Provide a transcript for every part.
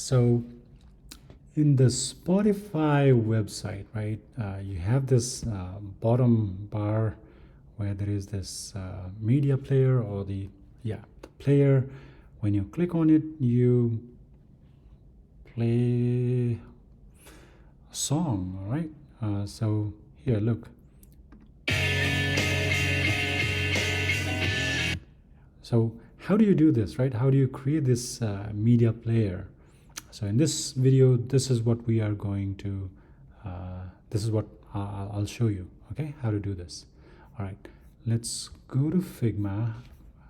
So in the Spotify website, right, you have this bottom bar where there is this media player, or the player. When you click on it, you play a song. All right. So here, look. So how do you do this, right? How do you create this media player? So in this video, this is what we are going to, this is what I'll show you, okay, how to do this. All right, let's go to Figma.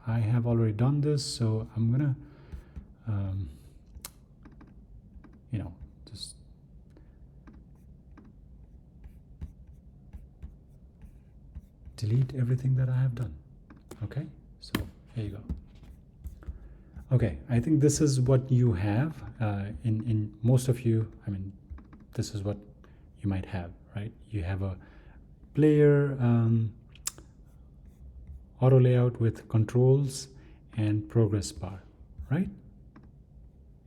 I have already done this, so I'm gonna, just delete everything that I have done, okay? So here you go. Okay, I think this is what you have in most of you. I mean, this is what you might have, right? You have a player auto layout with controls and progress bar, right?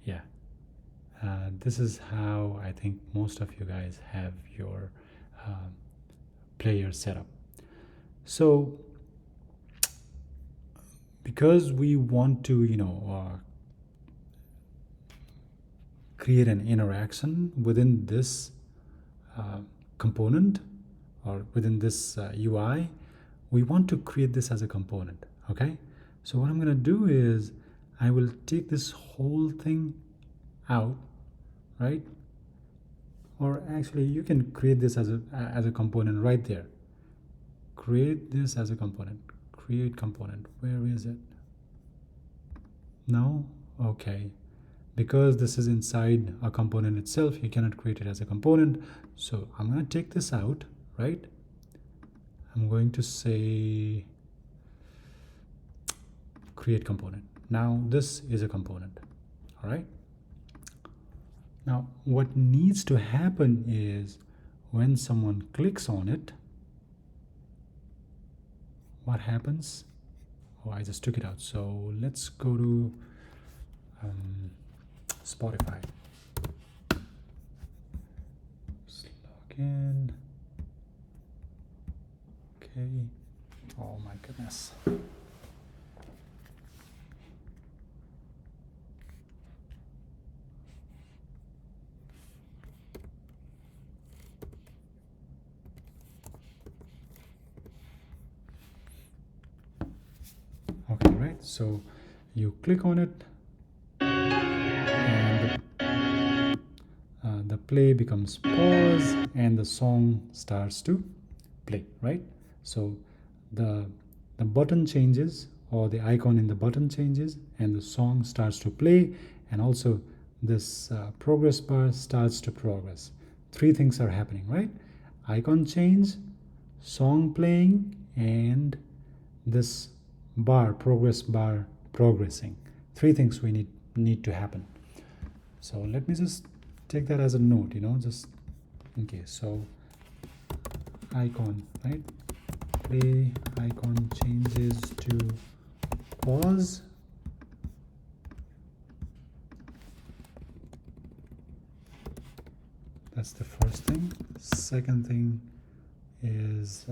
Yeah, this is how I think most of you guys have your player setup. So because we want to, create an interaction within this component, or within this UI, we want to create this as a component, okay? So what I'm going to do is I will take this whole thing out, right? Or actually, you can create this as a component right there. Create this as a component. Create component. Where is it? No? Okay. Because this is inside a component itself, you cannot create it as a component. So I'm going to take this out, right? I'm going to say create component. Now this is a component. All right. Now what needs to happen is when someone clicks on it, what happens? Oh, I just took it out. So let's go to Spotify. Just log in. Okay. Oh my goodness. Okay, right. So you click on it, and the play becomes pause, and the song starts to play, right? So the button changes, or the icon in the button changes, and the song starts to play, and also this progress bar starts to progress. Three things are happening, right? Icon change, song playing, and this bar, progress bar, progressing. Three things we need to happen. So let me just take that as a note, just in case. So icon, right? Play icon changes to pause. That's the first thing. Second thing is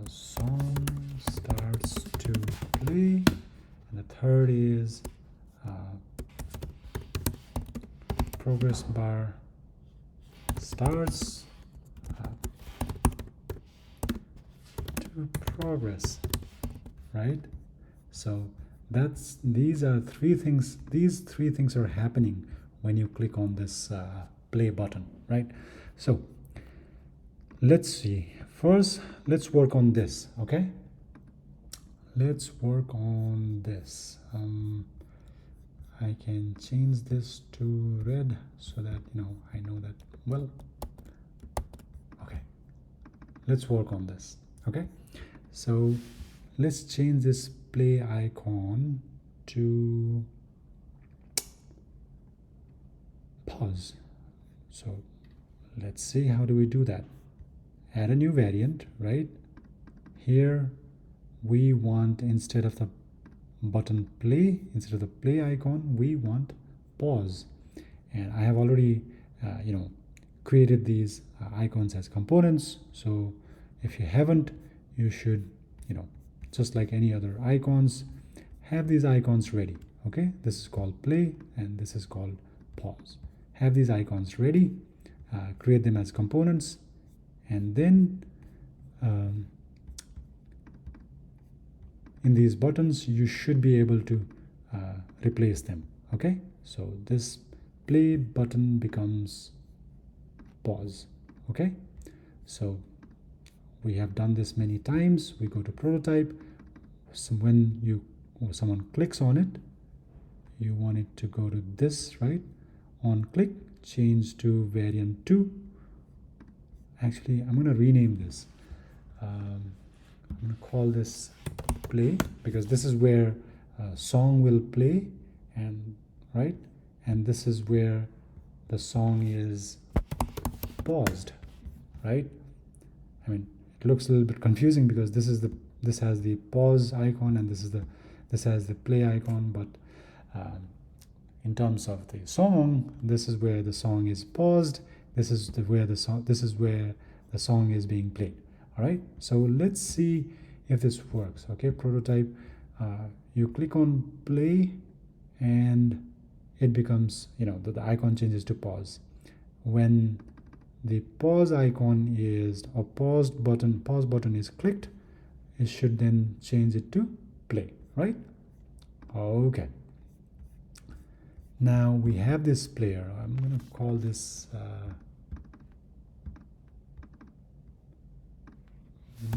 song starts to play, and the third is progress bar starts to progress, right? So these are three things. These three things are happening when you click on this play button, right? So let's see. First, let's work on this, okay? Let's work on this. I can change this to red so that, I know that, well, okay. Let's work on this, okay? So let's change this play icon to pause. So let's see, how do we do that? Add a new variant, right? Here we want, instead of the button play, instead of the play icon, we want pause. And I have already created these icons as components. So if you haven't, you should, just like any other icons, have these icons ready. Okay, this is called play and this is called pause. Have these icons ready, create them as components, and then in these buttons you should be able to replace them. Okay, so this play button becomes pause. Okay, so we have done this many times. We go to prototype. So when someone clicks on it, you want it to go to this, right? On click, change to variant 2. Actually, I'm going to rename this. I'm going to call this play, because this is where song will play, and right, and this is where the song is paused, right? I mean, it looks a little bit confusing because this has the pause icon and this has the play icon, but in terms of the song, this is where the song is paused. This is where the song is being played. All right. So let's see if this works. Okay, prototype. You click on play, and it becomes, the icon changes to pause. When the pause icon is, or pause button is clicked, it should then change it to play, right? Okay. Now we have this player. I'm going to call this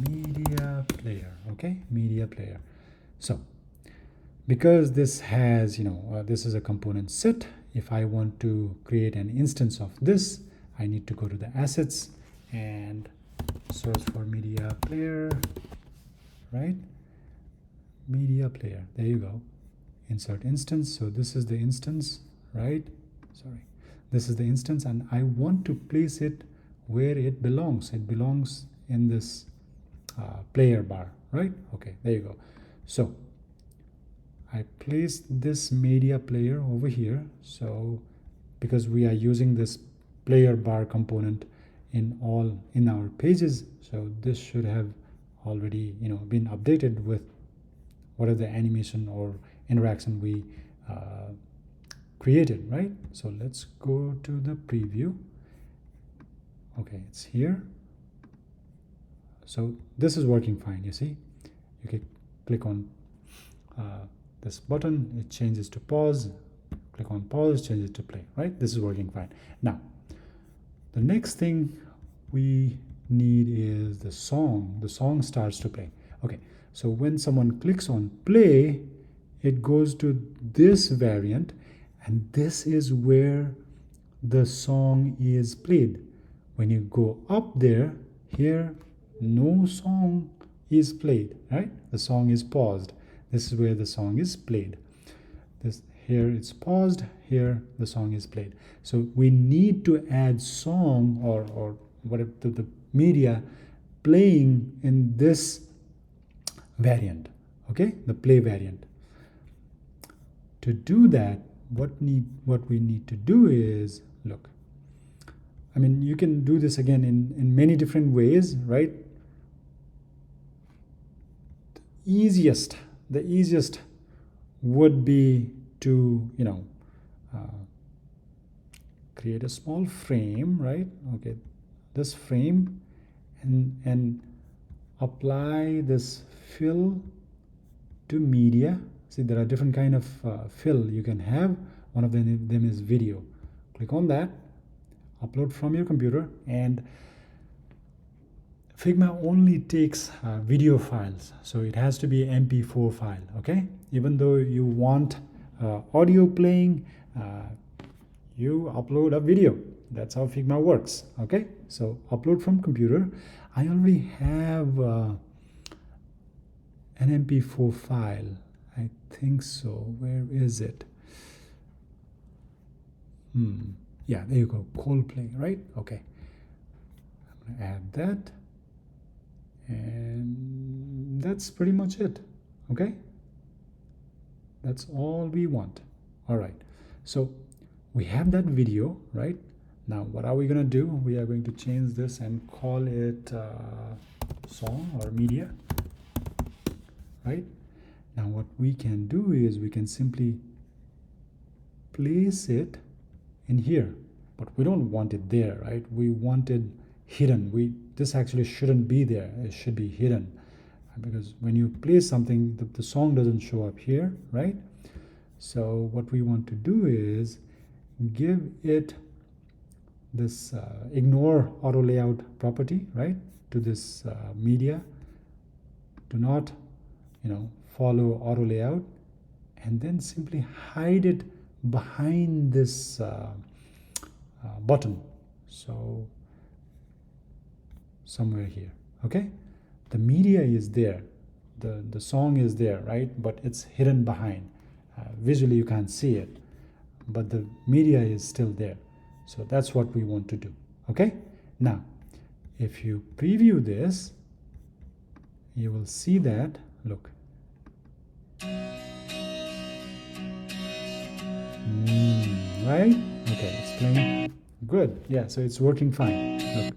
media player. Okay, media player. So because this has, this is a component set, if I want to create an instance of this, I need to go to the assets and search for media player, right? Media player, there you go. Insert instance. So this is the instance, right? Sorry, this is the instance, and I want to place it where it belongs. It belongs in this player bar, right? Okay, there you go. So I placed this media player over here. So because we are using this player bar component in our pages, so this should have already been updated with whatever the animation or interaction we created, right? So let's go to the preview. Okay, it's here. So this is working fine. You see, you can click on this button, it changes to pause. Click on pause, change it to play, right? This is working fine. Now the next thing we need is the song. The song starts to play. Okay, so when someone clicks on play, it goes to this variant, and this is where the song is played. When you go up there, here no song is played, right? The song is paused. This is where the song is played. Here it's paused, here the song is played. So we need to add song or whatever the media playing in this variant, okay, the play variant. To do that, what we need to do is, look, I mean, you can do this again in many different ways, right? The easiest would be to create a small frame, right? Okay, this frame, and apply this fill to media. See, there are different kind of fill you can have. One of them is video. Click on that, upload from your computer, and Figma only takes video files, so it has to be MP4 file. Okay, even though you want audio playing, you upload a video. That's how Figma works. Okay, so upload from computer. I already have an MP4 file. I think so. Where is it? Yeah, there you go. Coldplay, right? Okay. I'm gonna add that. And that's pretty much it. Okay, that's all we want. All right, so we have that video, right? Now what are we going to do? We are going to change this and call it song or media, right? Now what we can do is we can simply place it in here, but we don't want it there, right? We want it hidden. This actually shouldn't be there. It should be hidden, because when you place something, the song doesn't show up here, right? So what we want to do is give it this ignore auto layout property, right, to this media. Do not, follow auto layout, and then simply hide it behind this button. So somewhere here, okay? The media is there, the song is there, right? But it's hidden behind. Visually you can't see it, but the media is still there. So that's what we want to do, okay? Now, if you preview this, you will see that, look. Right? Okay, it's playing. Good. Yeah, so it's working fine. Look.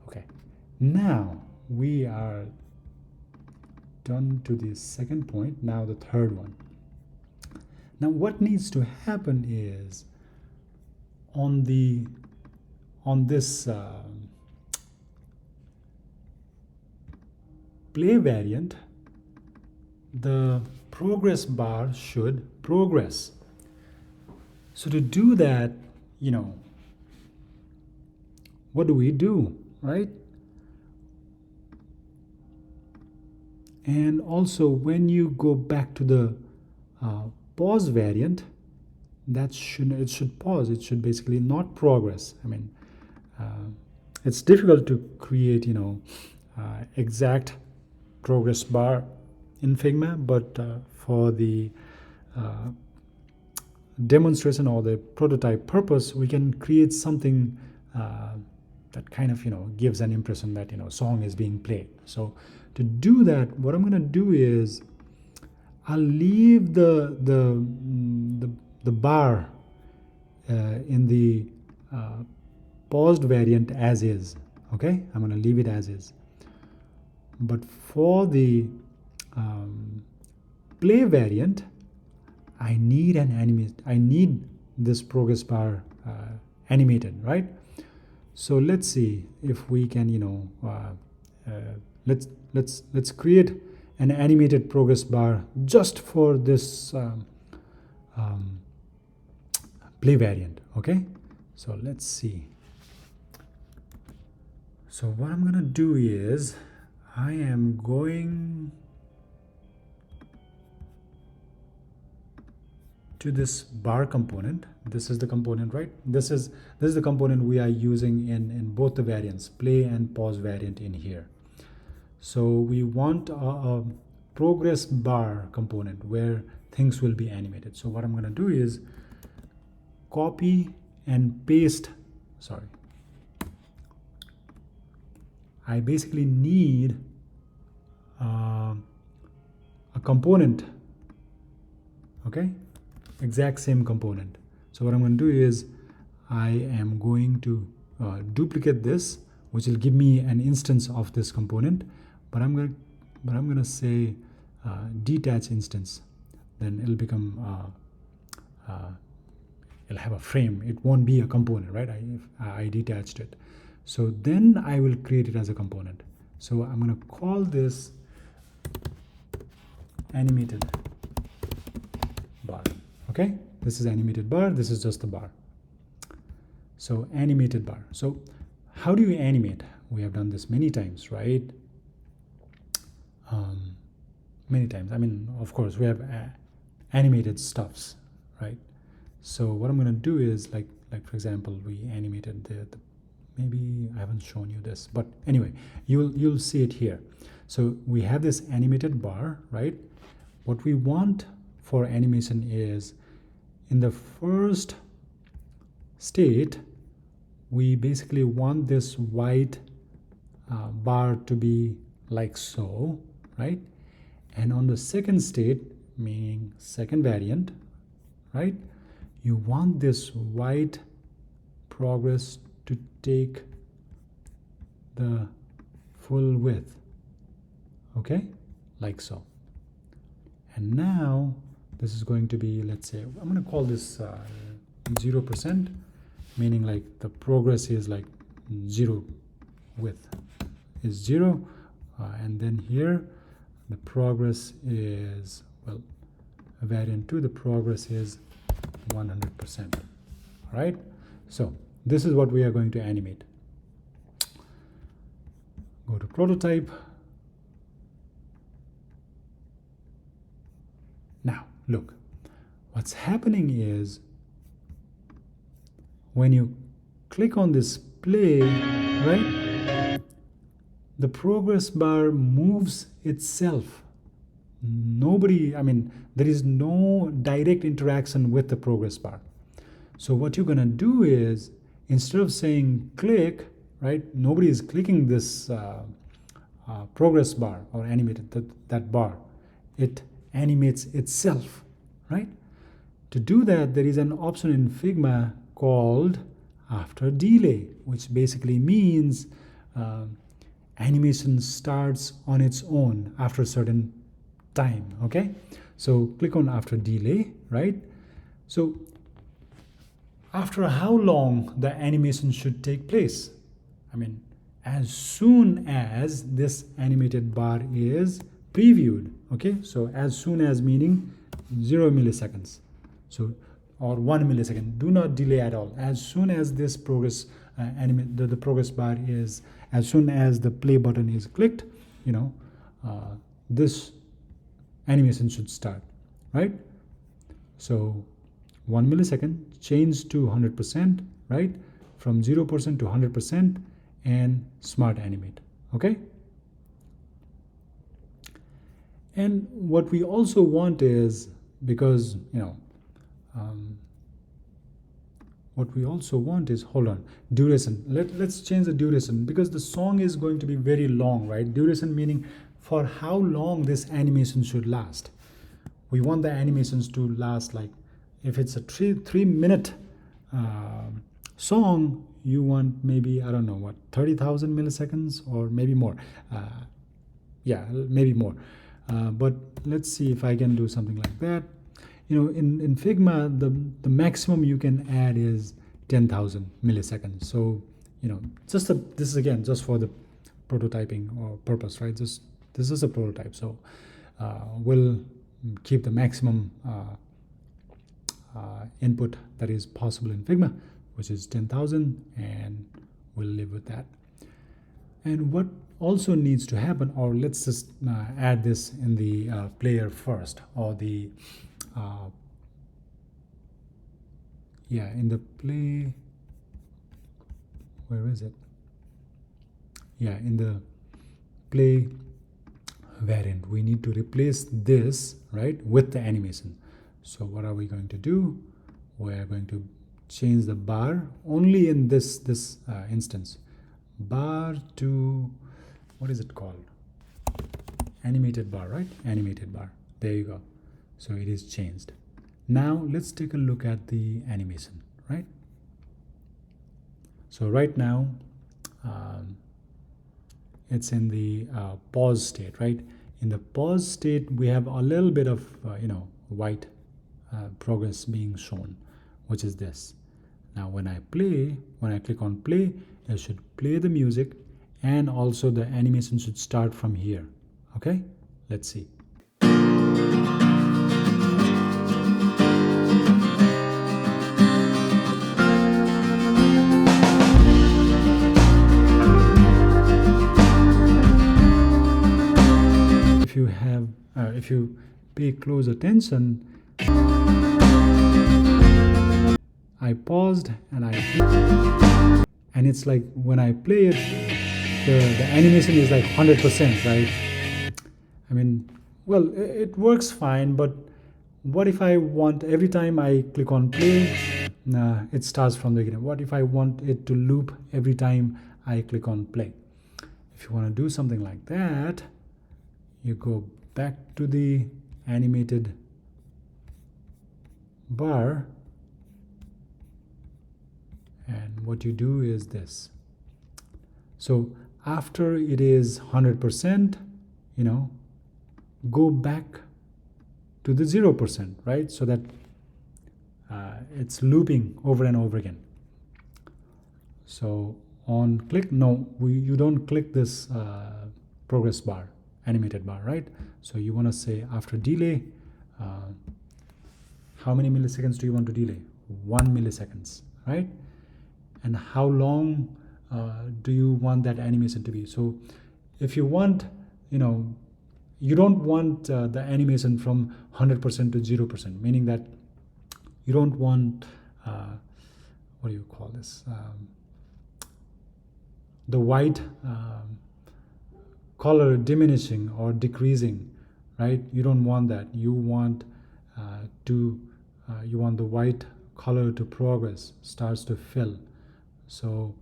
Okay. Now we are done to the second point. Now the third one. Now what needs to happen is on this play variant, the progress bar should progress. So to do that, what do we do, right? And also when you go back to the pause variant, it should pause. It should basically not progress. I mean, it's difficult to create exact progress bar in Figma, but for the demonstration or the prototype purpose, we can create something that kind of gives an impression that song is being played. So to do that, what I'm going to do is I'll leave the bar in the paused variant as is. Okay, I'm going to leave it as is. But for the play variant, I need this progress bar animated, right? So let's see if we can, let's create an animated progress bar just for this play variant. Okay, so let's see. So what I'm gonna do is I am going to this bar component. This is the component, right? This is the component we are using in both the variants, play and pause variant in here. So we want a progress bar component where things will be animated. So what I'm going to do is copy and paste. Sorry, I basically need a component. Okay, exact same component. So what I'm going to do is I am going to duplicate this, which will give me an instance of this component, but I'm going to say detach instance. Then it'll become it'll have a frame. It won't be a component, right? I detached it. So then I will create it as a component. So I'm going to call this animated bar. Okay, this is animated bar, this is just the bar. So animated bar. So how do you animate? We have done this many times, right? Many times. I mean, of course, we have animated stuffs, right? So what I'm going to do is like for example, we animated the maybe I haven't shown you this, but anyway, you'll see it here. So we have this animated bar, right? What we want for animation is in the first state, we basically want this white bar to be like so, right? And on the second state, meaning second variant, right? You want this white progress to take the full width, okay, like so. And now this is going to be, let's say, I'm going to call this 0%, meaning like the progress is like 0, width is 0, and then here the progress is, well, variant 2, the progress is 100%. All right, so this is what we are going to animate. Go to prototype. Now look, what's happening is when you click on this play, right, the progress bar moves itself. There is no direct interaction with the progress bar. So what you're gonna do is, instead of saying click, right, nobody is clicking this progress bar or animated that bar. It animates itself, right? To do that, there is an option in Figma called after delay, which basically means animation starts on its own after a certain time, okay? So click on after delay, right? So after how long the animation should take place? As soon as this animated bar is previewed, okay? So as soon as meaning 0 milliseconds, so or 1 millisecond. Do not delay at all. As soon as this progress the progress bar is, as soon as the play button is clicked, this animation should start, right? So 1 millisecond, change to 100%, right? From 0% to 100%, and smart animate, okay? And what we also want is, because what we also want is, hold on, duration. Let's change the duration, because the song is going to be very long, right? Duration meaning for how long this animation should last. We want the animations to last, like if it's a 3-minute song, you want maybe, I don't know what, 30,000 milliseconds or maybe more. Yeah, maybe more. But let's see if I can do something like that. In Figma, the maximum you can add is 10,000 milliseconds. So, this is again just for the prototyping or purpose, right? This is a prototype. So we'll keep the maximum input that is possible in Figma, which is 10,000, and we'll live with that. And what also needs to happen, or let's just add this in the player first, or the in the play, where is it? Yeah, in the play variant, we need to replace this, right, with the animation. So what are we going to do? We're going to change the bar only in this instance, bar to, what is it called? Animated bar, right? Animated bar. There you go. So it is changed. Now let's take a look at the animation, right? So right now it's in the pause state, right? In the pause state, we have a little bit of white progress being shown, which is this. Now when I click on play, it should play the music, and also the animation should start from here. Okay, let's see. If you pay close attention, I paused and it's like when I play it, the animation is like 100%, right? Well, it works fine, but what if I want, every time I click on play, it starts from the beginning? What if I want it to loop every time I click on play? If you want to do something like that, you go back to the animated bar, and what you do is this. So after it is 100%, go back to the 0%, right? So that it's looping over and over again. So on click, no, you don't click this progress bar, animated bar, right? So you want to say after delay, how many milliseconds do you want to delay? 1 milliseconds, right? And how long do you want that animation to be? So if you want, you don't want the animation from 100% to 0%, meaning that you don't want, what do you call this? The white color diminishing or decreasing, right? You don't want that. You want you want the white color to progress, starts to fill. So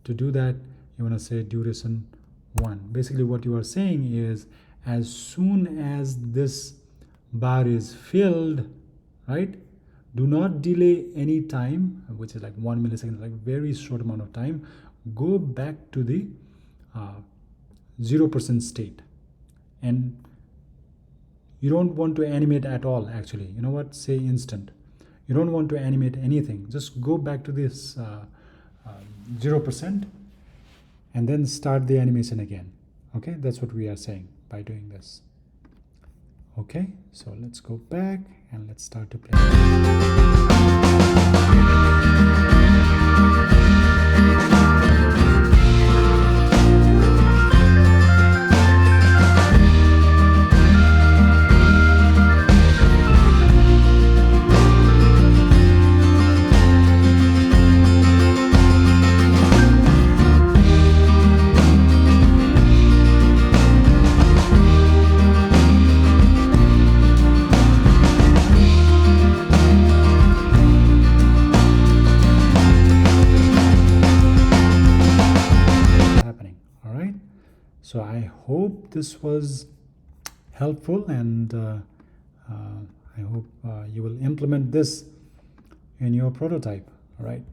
to do that, you want to say duration 1. Basically what you are saying is, as soon as this bar is filled, right, do not delay any time, which is like 1 millisecond, like very short amount of time. Go back to the 0% state, and you don't want to animate at all. Actually, you know what, say instant. You don't want to animate anything. Just go back to this 0% and then start the animation again. Okay, that's what we are saying by doing this. Okay, so let's go back and let's start to play. So I hope this was helpful, and I hope you will implement this in your prototype. All right.